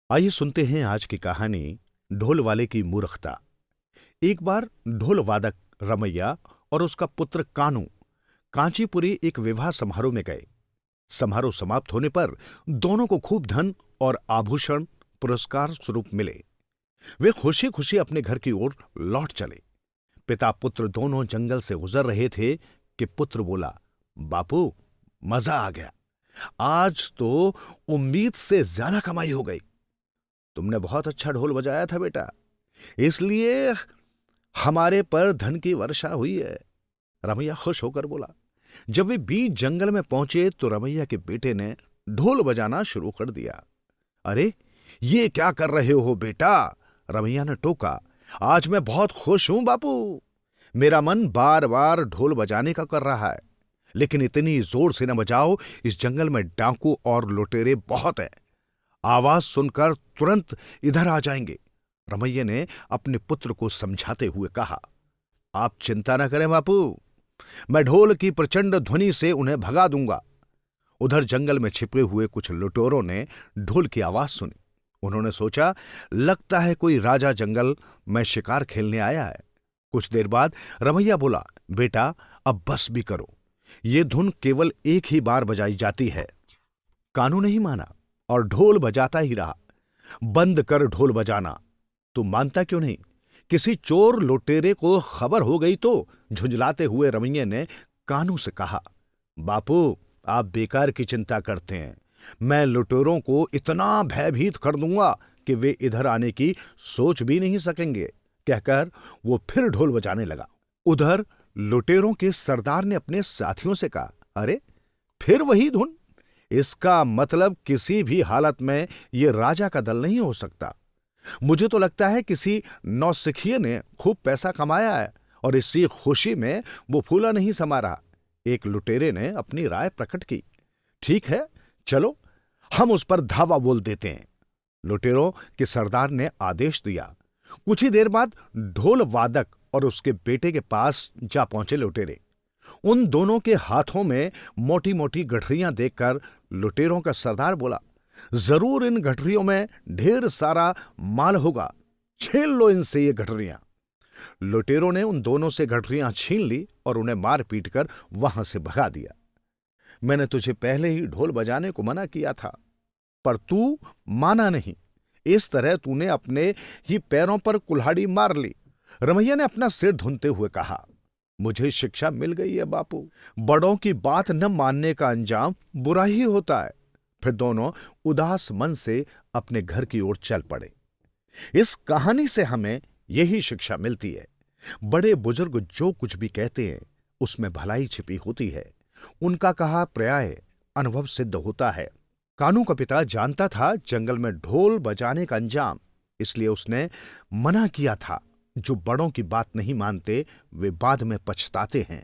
आइए सुनते हैं आज की कहानी ढोल वाले की मूर्खता। एक बार ढोल वादक रमैया और उसका पुत्र कानू कांचीपुरी एक विवाह समारोह में गए। समारोह समाप्त होने पर दोनों को खूब धन और आभूषण पुरस्कार स्वरूप मिले। वे खुशी खुशी अपने घर की ओर लौट चले। पिता पुत्र दोनों जंगल से गुजर रहे थे कि पुत्र बोला, बापू, मजा आ गया। आज तो उम्मीद से ज्यादा कमाई हो गई। तुमने बहुत अच्छा ढोल बजाया था बेटा, इसलिए हमारे पर धन की वर्षा हुई है। रमैया खुश होकर बोला। जब वे बीच जंगल में पहुंचे तो रमैया के बेटे ने ढोल बजाना शुरू कर दिया। अरे, ये क्या कर रहे हो बेटा? रमैया ने टोका। आज मैं बहुत खुश हूं बापू। मेरा मन बार बार ढोल बजाने का कर रहा है, लेकिन इतनी जोर से न बजाओ, इस जंगल में डाकू और लुटेरे बहुत हैं। आवाज सुनकर तुरंत इधर आ जाएंगे। रमैया ने अपने पुत्र को समझाते हुए कहा, आप चिंता न करें बापू, मैं ढोल की प्रचंड ध्वनि से उन्हें भगा दूंगा। उधर जंगल में छिपे हुए कुछ लुटेरों ने ढोल की आवाज सुनी। उन्होंने सोचा, लगता है कोई राजा जंगल में शिकार खेलने आया है। कुछ देर बाद रमैया बोला, बेटा, अब बस भी करो, ये धुन केवल एक ही बार बजाई जाती है। कानू नहीं माना और ढोल बजाता ही रहा। बंद कर ढोल बजाना। तू मानता क्यों नहीं? किसी चोर लुटेरे को खबर हो गई तो? झुंझलाते हुए रमैया ने कानू से कहा, बापू, आप बेकार की चिंता करते हैं। मैं लुटेरों को इतना भयभीत कर दूंगा कि वे इधर आने की सोच भी नहीं सकेंगे। कहकर वो फिर ढोल बजाने लगा। उधर लुटेरों के सरदार ने अपने साथियों से कहा, अरे, फिर वही धुन। इसका मतलब किसी भी हालत में यह राजा का दल नहीं हो सकता। मुझे तो लगता है किसी नौसिखिए ने खूब पैसा कमाया है और इसी खुशी में वो फूला नहीं समा रहा। एक लुटेरे ने अपनी राय प्रकट की। ठीक है, चलो हम उस पर धावा बोल देते हैं। लुटेरों के सरदार ने आदेश दिया। कुछ ही देर बाद ढोल वादक और उसके बेटे के पास जा पहुंचे लुटेरे। उन दोनों के हाथों में मोटी मोटी गठरियां देखकर लुटेरों का सरदार बोला, जरूर इन गठरियों में ढेर सारा माल होगा, छीन लो इनसे ये गठरियां। लुटेरों ने उन दोनों से गठरियां छीन ली और उन्हें मार पीट कर वहां से भगा दिया। मैंने तुझे पहले ही ढोल बजाने को मना किया था, पर तू माना नहीं। इस तरह तूने अपने ही पैरों पर कुल्हाड़ी मार ली। रमैया ने अपना सिर धुनते हुए कहा, मुझे शिक्षा मिल गई है बापू। बड़ों की बात न मानने का अंजाम बुरा ही होता है। फिर दोनों उदास मन से अपने घर की ओर चल पड़े। इस कहानी से हमें यही शिक्षा मिलती है, बड़े बुजुर्ग जो कुछ भी कहते हैं उसमें भलाई छिपी होती है। उनका कहा पर्याय अनुभव सिद्ध होता है। कानू का पिता जानता था जंगल में ढोल बजाने का अंजाम, इसलिए उसने मना किया था। जो बड़ों की बात नहीं मानते वे बाद में पछताते हैं।